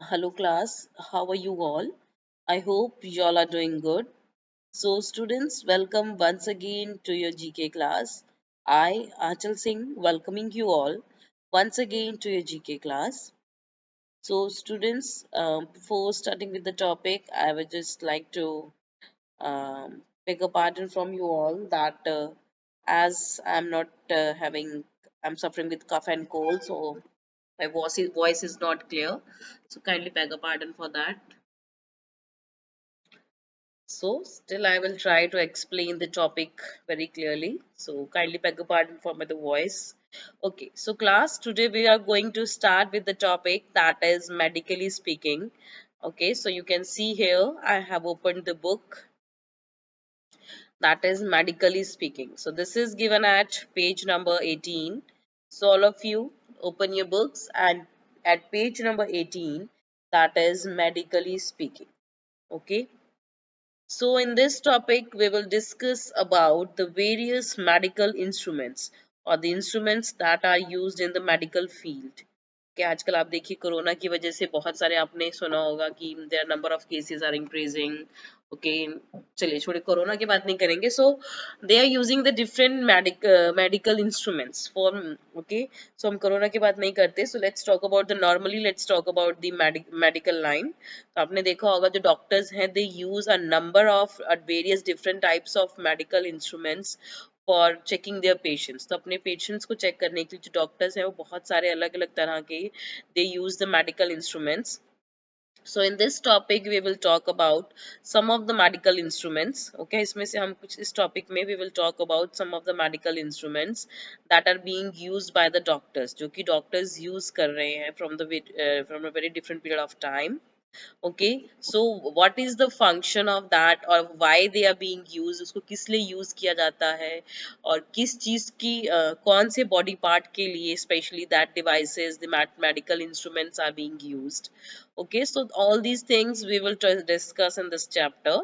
Hello class, how are you all? I hope you all are doing good. So students, welcome once again to your GK class. I, Achal Singh, welcoming you all once again to your GK class. So students, before starting with the topic, I would just like to beg a pardon from you all that as I'm not I'm suffering with cough and cold, so my voice is not clear. So kindly beg a pardon for that. So, still, I will try to explain the topic very clearly. So, kindly beg your pardon for my the voice. Okay, so class, today we are going to start with the topic that is medically speaking. Okay, so you can see here I have opened the book that is medically speaking. So, this is given at page number 18. So, all of you open your books and at page number 18, that is medically speaking. Okay. So in this topic, we will discuss about the various medical instruments or the instruments that are used in the medical field. कि आजकल आप देखिए corona की वजह से बहुत सारे आपने सुना होगा कि there number of cases are increasing okay चलिए छोड़िए कोरोना की बात नहीं करेंगे so they are using the different medical instruments for okay so हम कोरोना की बात नहीं करते so let's talk about the normally let's talk about the medical line तो आपने देखा होगा जो डॉक्टर्स हैं they use a number of various different types of medical instruments for checking their patients तो अपने पेशेंट्स को चेक करने के लिए जो डॉक्टर्स हैं वो बहुत सारे अलग अलग तरह के they use the medical instruments so in this topic we will talk about some of the medical instruments okay इसमें से हम कुछ इस topic में we will talk about some of the medical instruments that are being used by the doctors जो कि doctors use कर रहे हैं from a very different period of time okay so what is the function of that और why they are being used उसको किस लिए use किया जाता है और किस चीज की कौन से body part के लिए especially that devices the medical instruments are being used okay so all these things we will discuss in this chapter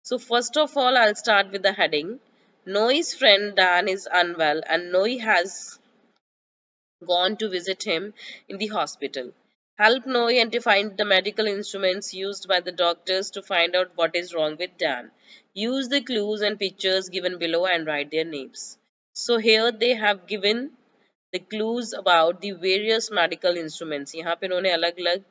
so first of all I'll start with the heading Noe's friend Dan is unwell and Noe has gone to visit him in the hospital. Help Noe and to find the medical instruments used by the doctors to find out what is wrong with Dan. Use the clues and pictures given below and write their names. So here they have given the clues about the various medical instruments. यहाँ पे इन्होंने अलग-अलग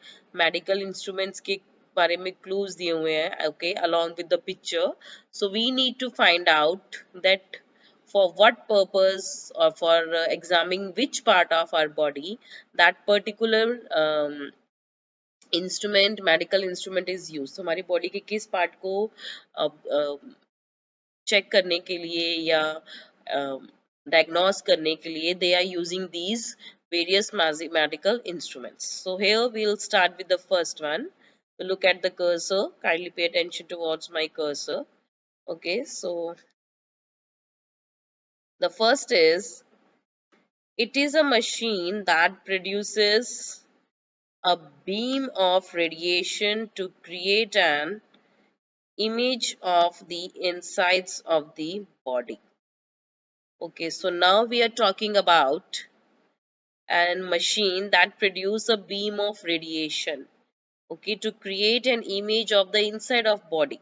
medical instruments के बारे में clues दिए हुए हैं, okay, along with the picture. So we need to find out that for what purpose or for examining which part of our body that particular instrument medical instrument is use तो हमारी body के किस part को check करने के लिए या diagnose करने के लिए they are using these various medical instruments so here we'll start with the first one so look at the cursor kindly pay attention towards my cursor okay so the first is it is a machine that produces a beam of radiation to create an image of the insides of the body. Okay, so now we are talking about a machine that produces a beam of radiation. Okay, to create an image of the inside of body.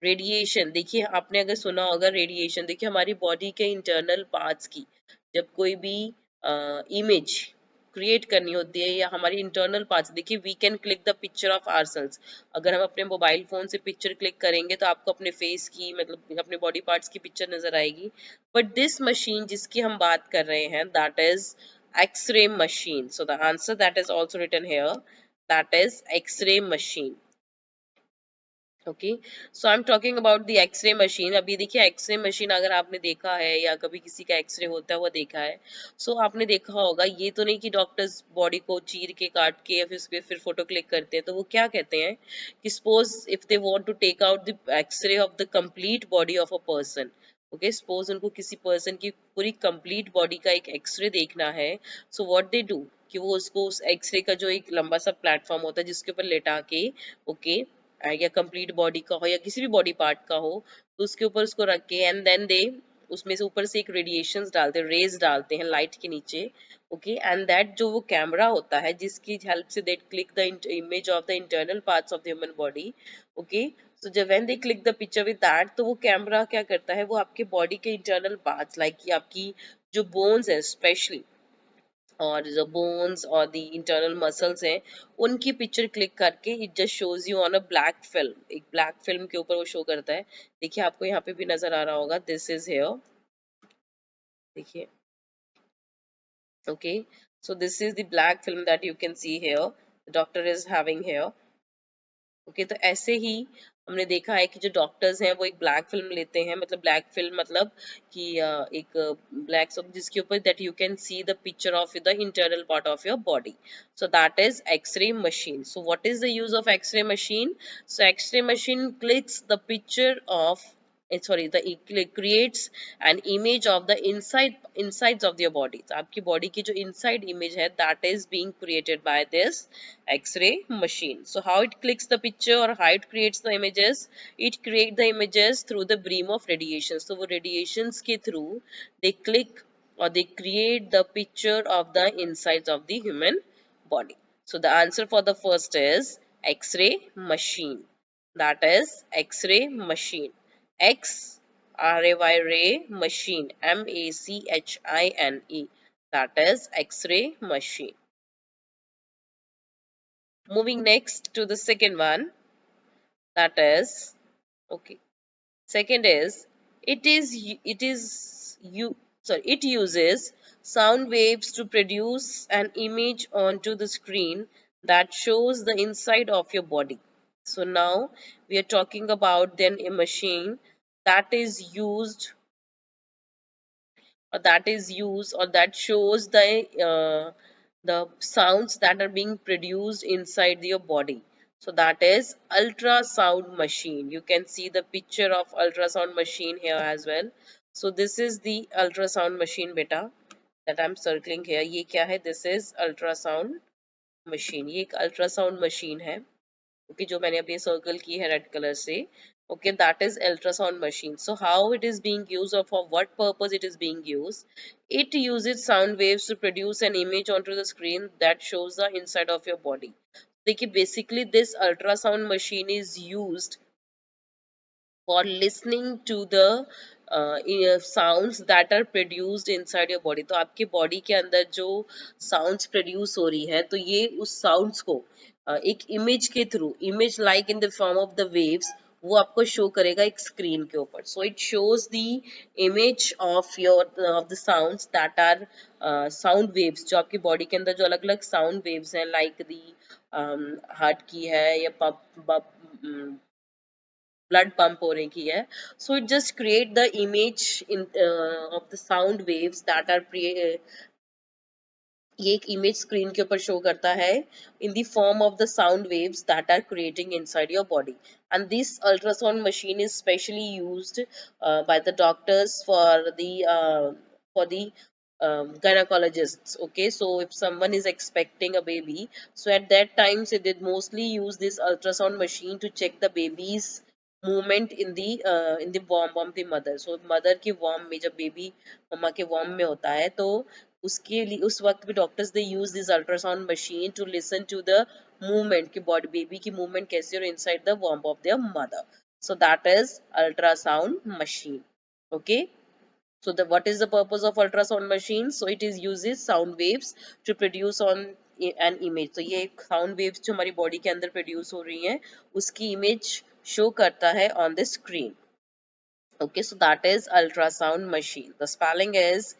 Radiation देखिए आपने अगर सुना होगा radiation देखिए हमारी body के internal parts की जब कोई भी इमेज क्रिएट करनी होती है या हमारी इंटरनल पार्ट्स देखिए we can click the picture of ourselves अगर हम अपने मोबाइल फोन से पिक्चर क्लिक करेंगे तो आपको अपने फेस की मतलब अपने बॉडी पार्ट्स की पिक्चर नजर आएगी बट दिस मशीन जिसकी हम बात कर रहे हैं that is X-ray machine so the answer that is also written here that is X-ray machine okay so I am talking about the X-ray machine अभी देखिए एक्सरे मशीन अगर आपने देखा है या कभी किसी का एक्सरे होता हुआ देखा है सो आपने देखा होगा ये तो नहीं कि डॉक्टर्स बॉडी को चीर के काट के या फिर उस पर फिर फोटो क्लिक करते हैं तो वो क्या कहते हैं कि suppose if they want to take out the X-ray of the complete body of a person okay suppose उनको किसी पर्सन की पूरी कंप्लीट बॉडी का एक एक्सरे देखना है सो व्हाट दे डू कि वो उसको उस एक्सरे का जो एक लंबा सा प्लेटफॉर्म होता है जिसके ऊपर लेटा के ओके या कंप्लीट बॉडी का हो या किसी भी बॉडी पार्ट का हो तो उसके ऊपर उसको रख के एंड देन दे उसमें से ऊपर से एक रेडिएशंस डालते हैं, रेज डालते हैं लाइट के नीचे, ओके, एंड दैट जो वो कैमरा होता है जिसकी हेल्प से they click the image of the internal parts of the human body, okay. So जब when they click the picture with that, तो वो कैमरा क्या करता है, वो आपके बॉडी के इंटरनल पार्ट्स लाइक कि आपकी जो बोन्स है स्पेशली, और जो बोन्स और द इंटरनल मसल्स हैं, उनकी पिक्चर क्लिक करके it just shows you on a black film, एक ब्लैक फिल्म के ऊपर वो शो करता है। देखिए आपको यहाँ पे भी नजर आ रहा होगा, दिस इज हेयर, देखिए, okay, so this is the black film that you can see here, the doctor is having here, okay. तो ऐसे ही हमने देखा है कि जो डॉक्टर्स हैं वो एक ब्लैक फिल्म लेते हैं, मतलब ब्लैक फिल्म मतलब कि एक ब्लैक, जिसके ऊपर that you can see the picture of the internal part of your body, so that is X-ray machine. So what is the use of X-ray machine? So X-ray machine clicks the picture of, sorry, the it creates an image of the insides of your body, तो आपकी body की जो inside image है that is being created by this x-ray machine. So how it clicks the picture or how it creates the images? It create the images through the beam of radiation. So वो radiations के through they click or they create the picture of the insides of the human body. So the answer for the first is x-ray machine, that is x-ray machine. X R A Y ray machine, MACHINE, that is X-ray machine. Moving next to the second one, that is, okay, second is, it uses sound waves to produce an image onto the screen that shows the inside of your body. So now we are talking about then a machine that is used, or that is used, or that shows the sounds that are being produced inside your body. So that is ultrasound machine. You can see the picture of ultrasound machine here as well. So this is the ultrasound machine beta that I'm circling here. ये क्या है? This is ultrasound machine. ये एक ultrasound machine है, okay, जो मैंने अभी circle की है रेड कलर से, okay, that is ultrasound machine. So how it is being used, or for what purpose it is being used? It uses sound waves to produce an image onto the screen that shows the inside of your body. देखिए basically this ultrasound machine is used for listening to the sounds that are produced inside your body. तो आपके body के अंदर जो sounds produce हो रही है, तो ये उस साउंड्स को एक इमेज के थ्रू, image like in the form of the waves, वो आपको शो करेगा एक स्क्रीन के ऊपर. So it shows the image of your of the sounds that are sound waves, जो आपकी बॉडी के अंदर जो अलग अलग साउंड वेव्स हैं, लाइक दी हार्ट की है या blood pump हो रही की है. So it just create the image in of the sound waves that are ये एक इमेज स्क्रीन के ऊपर शो करता है in the form of the sound waves that are creating inside your body. And this ultrasound machine is specially used by the doctors for the gynecologists. Okay, so if someone is expecting a baby, so at that time, so they mostly use this ultrasound machine to check the baby's movement in the womb of the mother. So mother की womb में जब baby मम्मा के womb में होता है, तो उसके लिए उस वक्त भी doctors they use this ultrasound machine to listen to the movement की बॉडी, बेबी की मूवमेंट कैसी और inside the womb of their mother. So that is ultrasound machine. Okay, so the what is the purpose of ultrasound machine? So it is uses sound waves to produce on an image. तो ये sound waves जो हमारी body के अंदर produce हो रही हैं, उसकी इमेज शो करता है on the screen. Okay, so that is ultrasound machine. The spelling is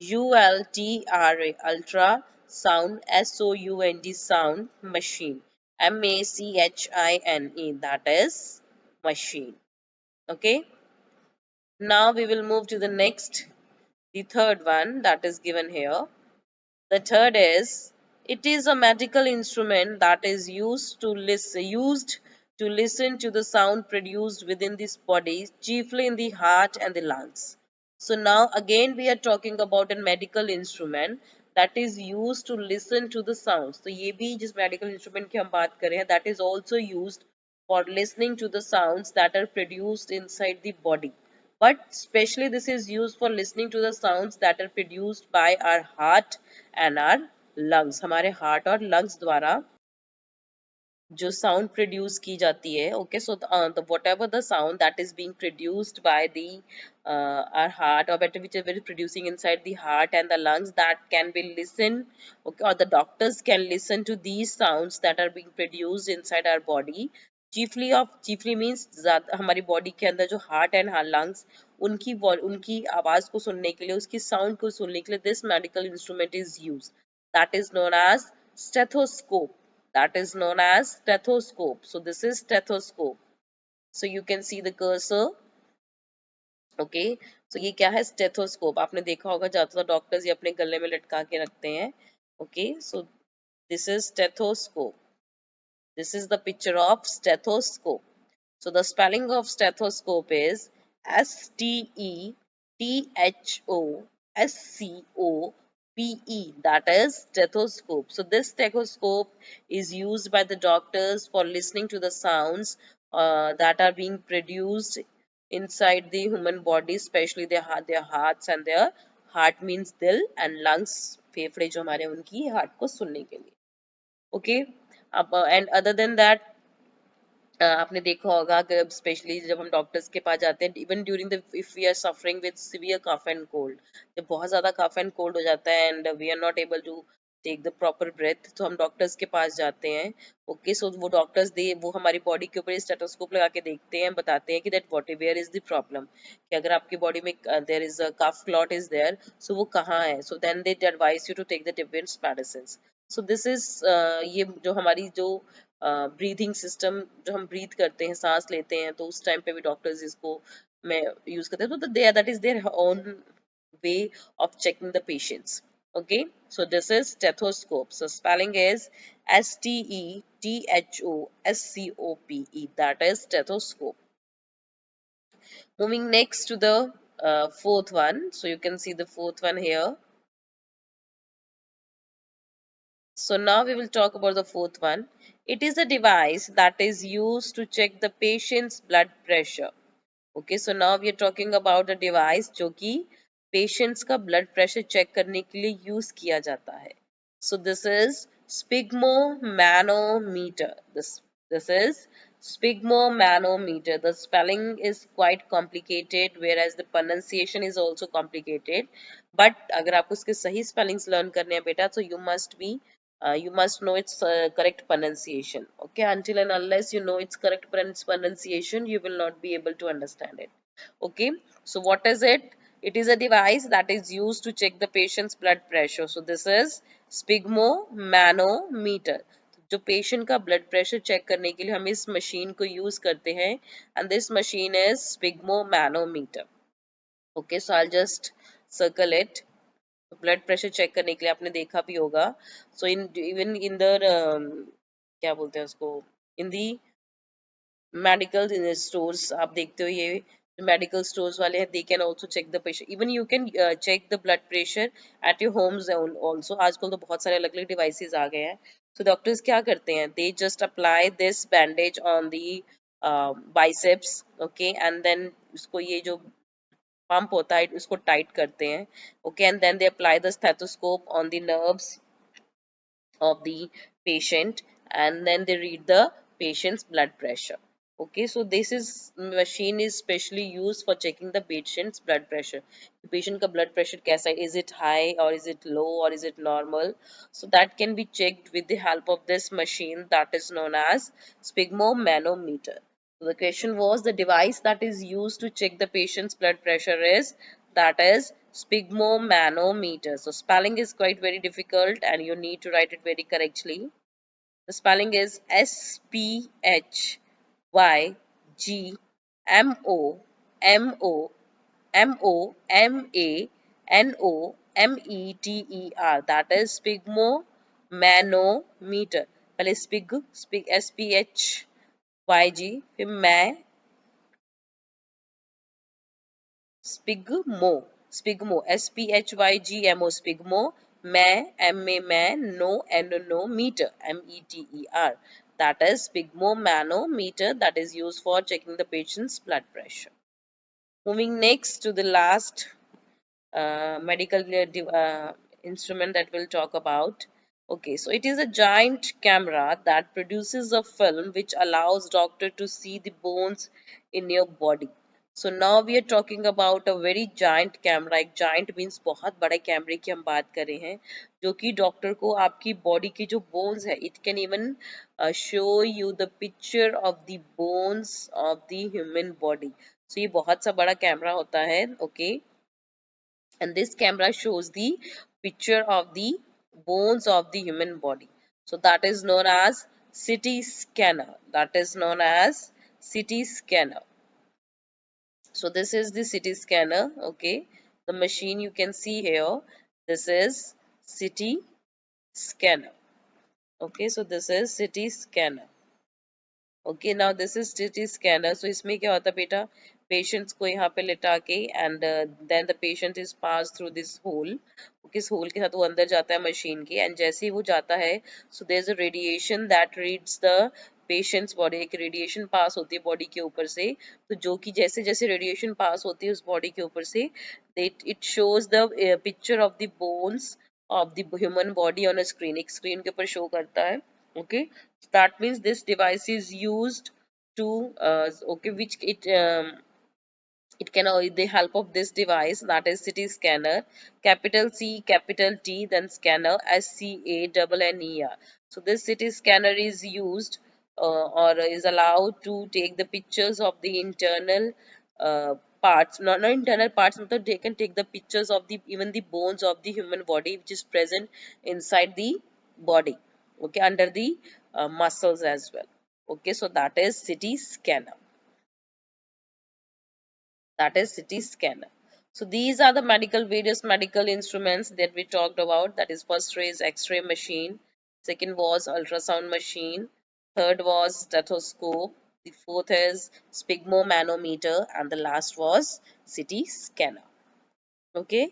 ULTRA, ultra sound, SOUND, sound machine, MACHINE, that is machine. Okay, now we will move to the next, the third one that is given here. The third is, it is a medical instrument that is used to listen to the sound produced within this body, chiefly in the heart and the lungs. So now again we are talking about a medical instrument that is used to listen to the sounds. तो ये भी जिस medical instrument की हम बात कर रहे हैं, that is also used for listening to the sounds that are produced inside the body. but especially this is used for listening to the sounds that are produced by our heart and our lungs. हमारे heart और lungs द्वारा जो sound produce की जाती है, okay, so the whatever the sound that is being produced by the our heart, or better whichever is producing inside the heart and the lungs, that can be listened, okay, or the doctors can listen to these sounds that are being produced inside our body. chiefly means हमारी body के अंदर जो heart and lungs, उनकी आवाज को सुनने के लिए, उसकी sound को सुनने के लिए, this medical instrument is used, that is known as stethoscope. That is known as stethoscope. So this is stethoscope. So you can see the cursor. Okay. So ये क्या है? Stethoscope. आपने देखा होगा ज्यादातर डॉक्टर्स ये अपने गले में लटका के रखते हैं. Okay. So this is stethoscope. This is the picture of stethoscope. So the spelling of stethoscope is Stethoscope. That is stethoscope. So this stethoscope is used by the doctors for listening to the sounds that are being produced inside the human body, especially their hearts, and their heart means dil, and lungs फेफड़े जो हमारे उनकी heart को सुनने के लिए. Okay. And other than that, आपने देखा होगा कि स्पेशली जब हम डॉक्टर्स के पास जाते हैं, even during the if we are suffering with severe cough and cold, जब बहुत ज्यादा कफ एंड कोल्ड हो जाता है and we are not able to take the proper breath, तो हम डॉक्टर्स के पास जाते हैं. ओके, सो वो डॉक्टर्स वो हमारी बॉडी के ऊपर स्टेथोस्कोप लगा के देखते हैं, बताते हैं कि that what where is the problem, कि अगर आपकी बॉडी में there is a cough clot is there, so वो कहाँ है. So then they advise you to take the different medicine. So this is ये जो हमारी जो ब्रीदिंग सिस्टम, जो हम ब्रीथ करते हैं, सांस लेते हैं, तो उस टाइम पे भी डॉक्टर्स इसको में यूज करते हैं. तो they that is their own way of checking the patients. Okay, so this is stethoscope. So spelling is Stethoscope. That is stethoscope. Moving next to the fourth one. So you can see the fourth one here. So now we will talk about the fourth one. It is a device that is used to check the patient's blood pressure. Okay, so now we are talking about a device जो कि patients का blood pressure check करने के लिए use किया जाता है. So this is sphygmomanometer. This is sphygmomanometer. The spelling is quite complicated, whereas the pronunciation is also complicated. But अगर आपको इसके सही spellings learn करने हैं बेटा, so you must know its correct pronunciation. Okay, until and unless you know its correct pronunciation, you will not be able to understand it. Okay, so what is it? It is a device that is used to check the patient's blood pressure. So this is sphygmomanometer. जो patient का blood pressure check करने के लिए हम इस machine को use करते हैं, and this machine is sphygmomanometer. Okay, so I just circle it. Blood pressure check करने के लिए आपने देखा भी होगा. सो इन इवन इन द क्या बोलते हैं उसको, इन दी मेडिकल स्टोर्स आप देखते हो, ये मेडिकल स्टोर्स वाले हैं, they can also check the pressure. Even you can check the blood pressure at your homes also. आजकल तो बहुत सारे अलग अलग डिवाइसेस आ गए हैं. तो डॉक्टर्स क्या करते हैं, they just apply this bandage on the biceps. Okay, and then उसको ये जो पंप होता है उसको टाइट करते हैं. Okay, and then they apply the stethoscope on the nerves of the patient, and then they read the patient's blood pressure. Okay, so this is machine is specially used for checking the patient's blood pressure. The patient ka blood pressure kaisa, is it high or is it low or is it normal? So that can be checked with the help of this machine that is known as sphygmomanometer. So the question was, the device that is used to check the patient's blood pressure is, that is sphygmomanometer. So spelling is quite very difficult and you need to write it very correctly. The spelling is Spygmomanometer. That is sphygmomanometer. पहले SPHYG, फिर मैं स्पिग्मो, SPHYGMO, स्पिग्मो. मैं, M में मैं, no, no, meter, METER. That is sphygmomanometer, that is used for checking the patient's blood pressure. Moving next to the last medical instrument that we'll talk about. Okay, so it is a giant camera that produces a film which allows doctor to see the bones in your body. So now we are talking about a very giant camera. एक giant means बहुत बड़े कैमरे की हम बात कर रहे हैं जो कि डॉक्टर को आपकी बॉडी की जो बोन्स है it can even show you the picture of the bones of the human body. So ये बहुत सा बड़ा कैमरा होता है. Okay, and this camera shows the picture of the bones of the human body. So that is known as CT scanner. That is known as CT scanner. So this is the CT scanner. Okay, the machine you can see here, this is CT scanner. Okay, so this is CT scanner. Okay now this is CT scanner. So इसमें क्या होता है बेटा, patients को यहाँ पे लिटा के and then the patient is pass through this hole. किस होल के साथ वो अंदर जाता है मशीन के, एंड जैसे ही वो जाता है so there is a radiation that reads the patient's body. एक रेडिएशन पास होती है बॉडी के ऊपर से, तो जो कि जैसे जैसे रेडिएशन पास होती है उस बॉडी के ऊपर से it shows the picture of the bones of the human body on a screen. एक स्क्रीन के ऊपर शो करता है. Okay, that means this device is used to okay, which it can with the help of this device, that is CT scanner, capital C capital T then scanner SCANNER. So this CT scanner is used or is allowed to take the pictures of the internal parts, not internal parts, but they can take the pictures of the even the bones of the human body which is present inside the body. Okay, under the muscles as well. Okay, so that is CT scanner. That is CT scanner. So these are the various medical instruments that we talked about. That is, first is X-ray machine, second was ultrasound machine, third was stethoscope, the fourth is sphygmomanometer, and the last was CT scanner. Okay,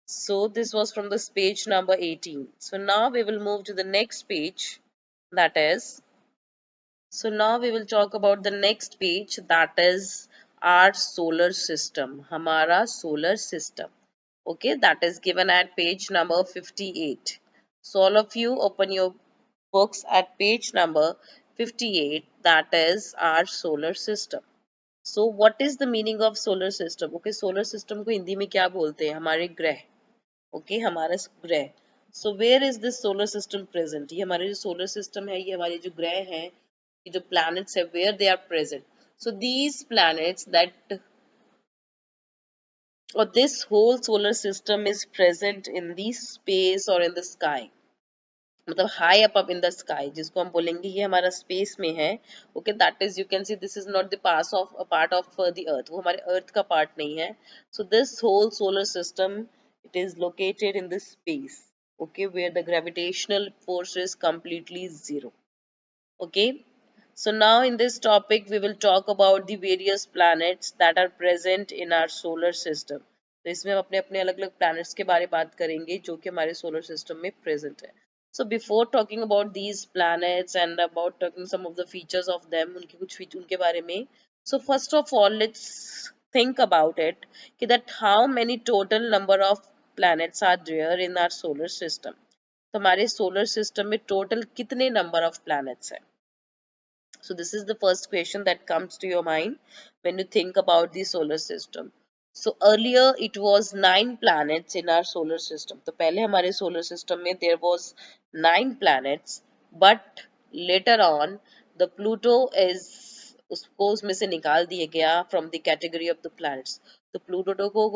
so this was from this page number 18. So now we will move to the next page, that is, so now we will talk about the next page, that is our solar system, Hamara solar system. Okay, that is given at page number 58. So all of you open your books at page number 58, that is our solar system. So what is the meaning of solar system? Okay, solar system को हिंदी में क्या बोलते हैं? हमारे ग्रह. Okay, हमारा ग्रह. So where is this solar system present? ये हमारे जो सोलर सिस्टम है, ये हमारे जो ग्रह हैं, ये जो प्लैनेट्स है, where they are present. So these planets that or this whole solar system is present in the space or in the sky. मतलब high up in the sky, जिसको हम बोलेंगे ये हमारा स्पेस में है. Okay, that is you can see this is not the part of the earth, वो हमारे अर्थ का पार्ट नहीं है. So this whole solar system it is located in the space. Okay, where the gravitational force is completely zero. Okay, so now in this topic we will talk about the various planets that are present in our solar system. तो इसमें हम अपने अपने अलग अलग planets के बारे में बात करेंगे जो कि हमारे solar system में present है. So before talking about these planets and about talking some of the features of them, उनके कुछ feature उनके बारे में, so first of all let's think about it कि that how many total number of planets are there in our solar system. तो हमारे solar system में total कितने number of planets हैं? So this is the first question that comes to your mind when you think about the solar system. So earlier it was 9 planets in our solar system. तो पहले हमारे solar system में there was 9 planets, but later on the Pluto is उसको उसमें से निकाल दिया गया from the category of the planets. तो Pluto को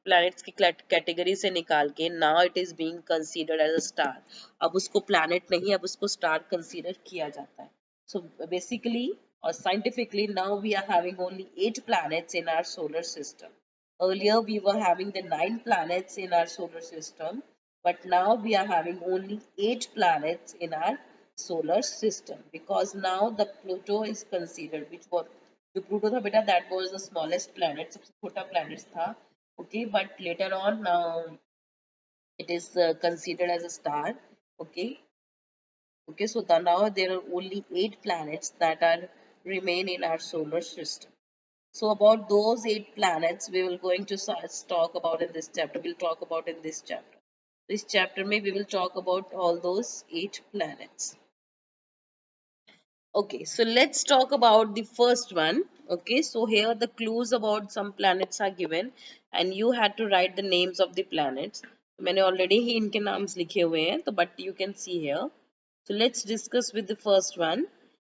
planets की category से निकाल के now it is being considered as a star. अब उसको planet नहीं, अब उसको star consider किया जाता है. So basically or scientifically now we are having only 8 planets in our solar system. Earlier we were having the 9 planets in our solar system, but now we are having only 8 planets in our solar system because now the Pluto is considered, which was the Pluto था बेटा, that was the smallest planet, सबसे छोटा planet था. Okay, but later on now it is considered as a star. Okay, okay, so now there are only 8 planets that are remain in our solar system. So about those 8 planets we will going to talk about in this chapter. We'll talk about in this chapter. This chapter may we will talk about all those 8 planets. Okay, so let's talk about the first one. Okay, so here the clues about some planets are given and you had to write the names of the planets. मैंने already ही इनके नाम्स लिखे हुए हैं तो but you can see here. So let's discuss with the first one.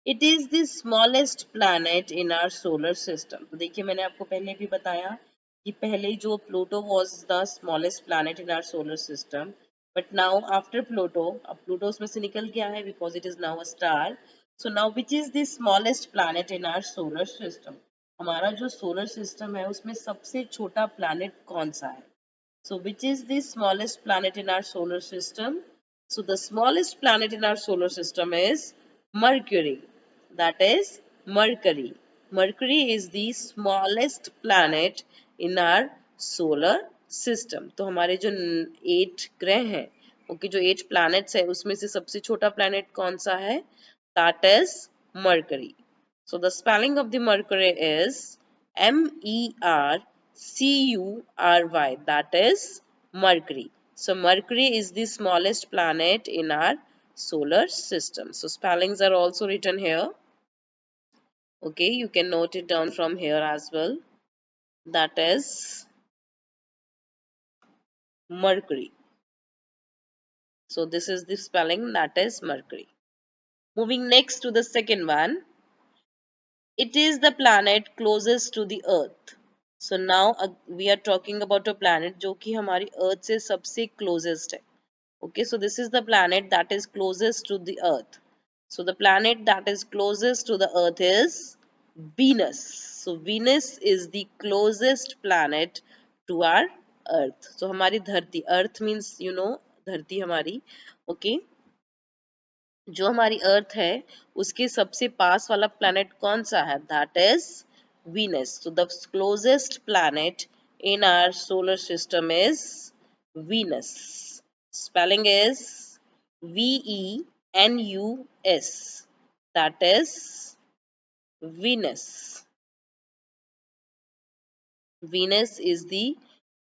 It is the smallest planet in our solar system. तो देखिए मैंने आपको पहले भी बताया कि पहले जो Pluto was the smallest planet in our solar system. But now after Pluto, अब Pluto उसमें से निकल गया है because it is now a star. So now which is the smallest planet in our solar system? हमारा जो solar system है उसमें सबसे छोटा planet कौन सा है? So which is the smallest planet in our solar system? So the smallest planet in our solar system is Mercury. That is Mercury. Mercury is the smallest planet in our solar system. तो हमारे जो 8 ग्रह हैं, okay जो 8 planets है उसमें से सबसे छोटा planet कौन सा है? That is Mercury. So the spelling of the Mercury is Mercury. That is Mercury. So Mercury is the smallest planet in our solar system. So spellings are also written here. Okay, you can note it down from here as well. That is Mercury. So this is the spelling, that is Mercury. Moving next to the second one. It is the planet closest to the earth. So now we are talking about a planet जो कि हमारी earth से सबसे closest है. Okay, so this is the planet that is closest to the earth. So the planet that is closest to the earth is Venus. So Venus is the closest planet to our earth. So हमारी धरती, earth means you know धरती हमारी, okay, जो हमारी earth है उसके सबसे पास वाला प्लैनेट कौन सा है? That is Venus. So the closest planet in our solar system is Venus. Spelling is Venus. That is Venus. Venus is the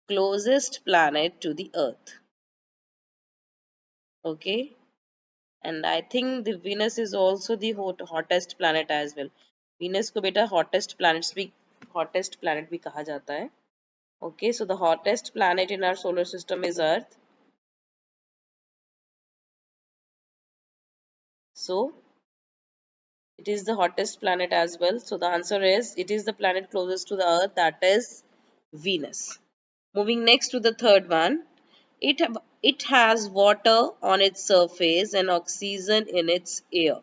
closest planet to the earth. Okay, and I think the Venus is also the hottest planet as well. Venus को बेटा hottest planet भी कहा जाता है. Okay, so the hottest planet in our solar system is Earth. So it is the hottest planet as well. So the answer is it is the planet closest to the Earth, that is Venus. Moving next to the third one. It, it has water on its surface and oxygen in its air.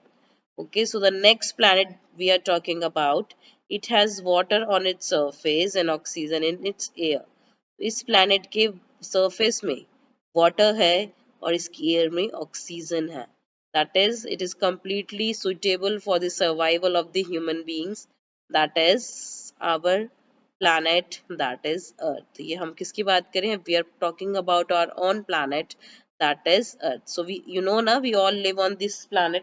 Okay, so the next planet we are talking about, it has water on its surface and oxygen in its air. इस planet के surface में water है और इसकी air में oxygen है. That is, it is completely suitable for the survival of the human beings. That is our planet, that is Earth. ये हम किसकी बात करें? We are talking about our own planet, that is Earth. So we, you know ना, we all live on this planet.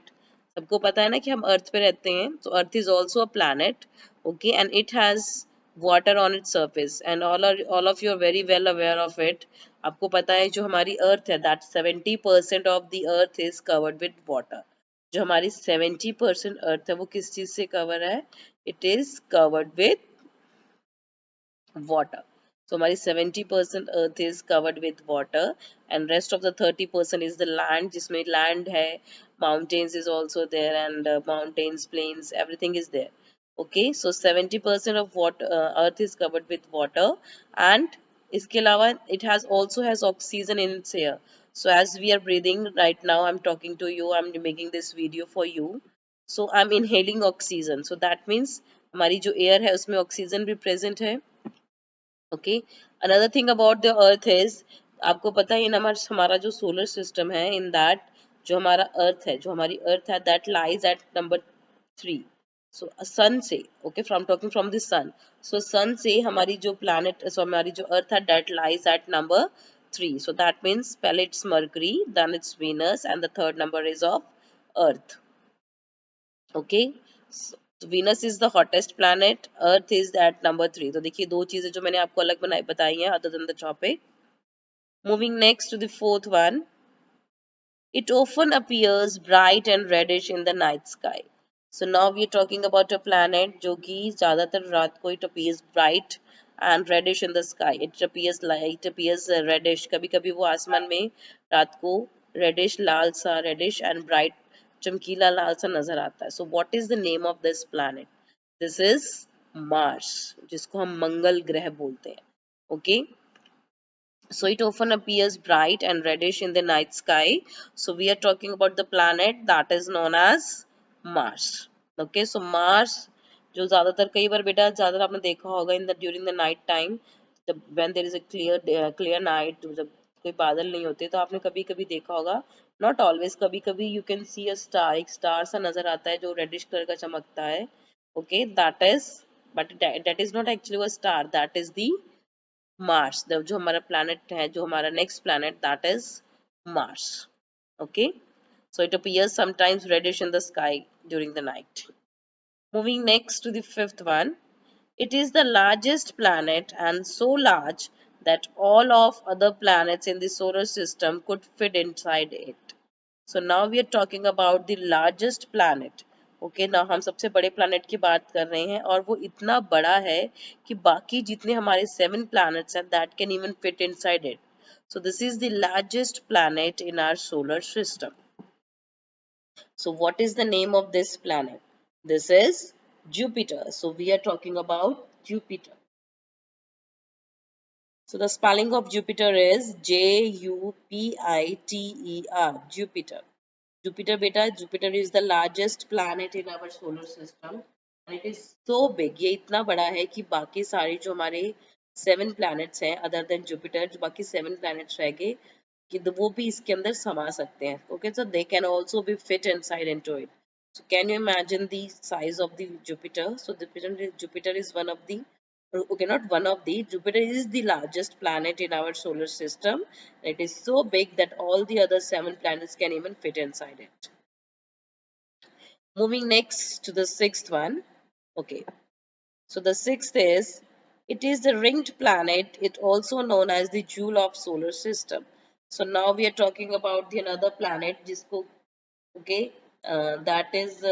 सबको पता है ना कि हम अर्थ पे रहते हैं. So Earth is also a planet, okay, and it has water on its surface, and all of you are very well aware of it. आपको पता है जो हमारी अर्थ है, that 70% of the earth is covered with water. जो हमारी 70% अर्थ है वो किस चीज से कवर है? It is covered with water. So हमारी 70% earth is covered with water and rest of the 30% is the land, जिसमें land है, mountains is also there, and mountains, plains, everything is there. Okay, so 70% of water, earth is covered with water, and इसके अलावा it has also has oxygen in its air. So as we are breathing right now, I'm talking to you, I'm making this video for you. So I'm inhaling oxygen. So that means हमारी जो air है उसमें oxygen भी present है. Okay, another thing about the earth is, आपको पता है इन हमारा जो सोलर सिस्टम है, इन दैट जो हमारा अर्थ है, जो हमारी अर्थ है, that lies at number 3. So sun से, okay, from talking from the sun, so sun से हमारी जो प्लैनेट, सो हमारी जो अर्थ है, that lies at number 3. So that means पहले it's Mercury, then it's Venus, and the third number is of earth. Okay, तो Venus is the hottest planet, Earth is at number 3. तो देखिए दो चीजें जो मैंने आपको अलग बताई हैं other than the topic. Moving next to the fourth one, it often appears bright and reddish in the night sky. So now we are talking about a planet जो कि ज़्यादातर रात को it appears bright and reddish in the sky. It appears light, it appears reddish. कभी-कभी वो आसमान में रात को reddish लाल सा reddish and bright चमकीला लाल सा नजर आता है. So what is the name of this planet? This is Mars, जिसको हम मंगल ग्रह बोलते हैं. Okay. So it often appears bright and reddish in the night sky. So we are talking about the planet that is known as Mars. Okay, so Mars जो ज़्यादातर कई बार बेटा ज़्यादातर आपने देखा होगा in the during the night time, जब when there is a clear night, जब कोई बादल नहीं होते तो आपने कभी कभी देखा होगा, नॉट ऑलवेज, कभी कभी you can C a star, एक स्टार सा नजर आता है जो रेडिश कलर का चमकता है. Okay, that is, but that is not actually a star, that is the Mars. जो हमारा प्लैनेट है, जो हमारा next planet, that is Mars. Okay, so it appears sometimes reddish in the sky during the night. Moving next to the fifth one, it is the largest planet and so large that all of other planets in the solar system could fit inside it. So now we are talking about the largest planet. Okay, ना हम सबसे बड़े planet की बात कर रहे हैं और वो इतना बड़ा है कि बाकी जितने हमारे 7 planets हैं that can even fit inside it. So this is the largest planet in our solar system. So what is the name of this planet? This is Jupiter. So we are talking about Jupiter. So the spelling of Jupiter is Jupiter. Jupiter. Jupiter beta, Jupiter is the largest planet in our solar system and it is so big. ये इतना बड़ा है कि बाकी सारे जो हमारे 7 planets हैं other than Jupiter, जो बाकी 7 planets रह गए कि वो भी इसके अंदर समा सकते हैं. Okay, so they can also be fit inside into it. So can you imagine the size of the Jupiter? So Jupiter is one of the, okay, not one of the, Jupiter is the largest planet in our solar system. It is so big that all the other 7 planets can even fit inside it. Moving next to the sixth one. Okay, so the sixth is, it is the ringed planet, it also known as the jewel of solar system. So now we are talking about the another planet जिसको, okay, that is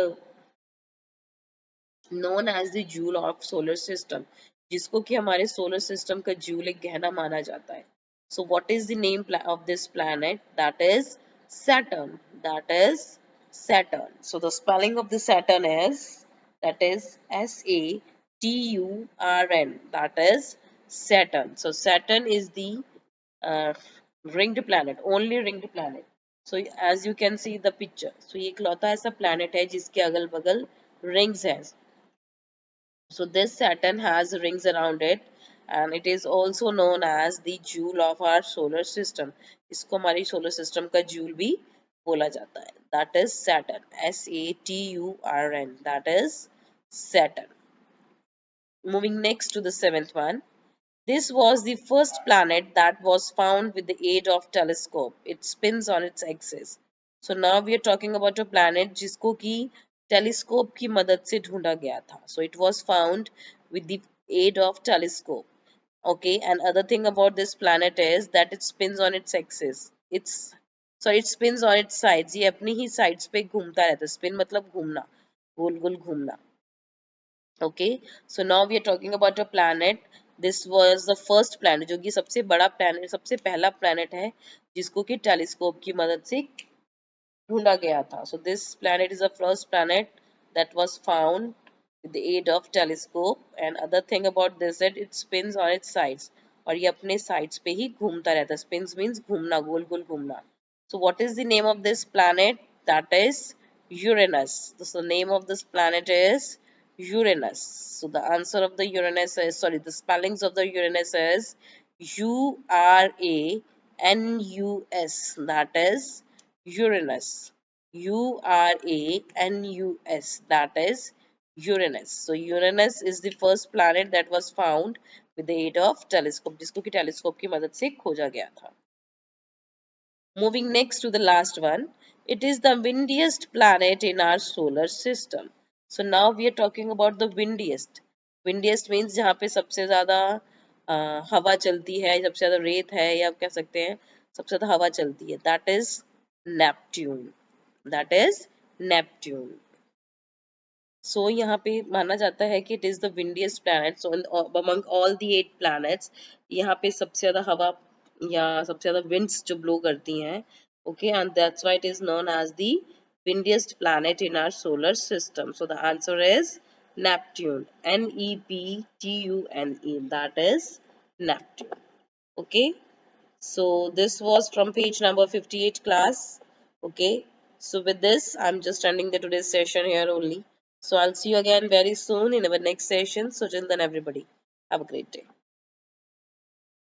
known as the jewel of solar system, जिसको कि हमारे solar system का jewel एक गहना माना जाता है. So what is the name of this planet? That is Saturn. That is Saturn. So the spelling of the Saturn is, that is Saturn. That is Saturn. So Saturn is the uh, ringed planet, only ringed planet. So as you can see the picture, so ये इकलौता ऐसा planet है जिसके अगल बगल rings है. So this Saturn has rings around it and it is also known as the jewel of our solar system. इसको हमारी solar system का jewel भी बोला जाता है. That is Saturn. Saturn. That is Saturn. Moving next to the seventh one. This was the first planet that was found with the aid of telescope. It spins on its axis. So now we are talking about a planet जिसको कि telescope की मदद से ढूंढा गया था. So it was found with the aid of telescope. Okay, and other thing about this planet is that it spins on its axis. It spins on its sides. ये अपनी ही sides पे घूमता रहता है. Spin मतलब घूमना, गोल गोल घूमना. Okay, so now we are talking about a planet. This was the first planet जो कि सबसे बड़ा planet, सबसे पहला planet है जिसको कि telescope की मदद से ढूंढा गया था. So this planet is the first planet that was found with the aid of telescope. And other thing about this that it spins on its sides. और ये अपने sides पे ही घूमता रहता है. Spins means घूमना, गोल गोल घूमना. So what is the name of this planet? That is Uranus. So the name of this planet is Uranus. So the answer of the Uranus is, sorry, the spellings of the Uranus is Uranus. That is Uranus. Uranus. That is Uranus. So Uranus is the first planet that was found with the aid of telescope, जिसको कि telescope की मदद से खोजा गया था. Moving next to the last one, it is the windiest planet in our solar system. So now we are talking about the windiest. Windiest means जहाँ पे सबसे ज़्यादा हवा चलती है, सबसे ज़्यादा रेत है, या आप कह सकते हैं सबसे ज़्यादा हवा चलती है. That is Neptune. That is Neptune. So यहाँ पे माना जाता है कि it is the windiest planet. So among all the 8 planets, यहाँ पे सबसे ज़्यादा हवा या सबसे ज़्यादा winds जो blow करती हैं, okay, and that's why it is known as the windiest planet in our solar system. So the answer is Neptune. Neptune. That is Neptune. Okay. So this was from page number 58 class. Okay. So with this, I'm just ending the today's session here only. So I'll see you again very soon in our next session. So till then, everybody, have a great day.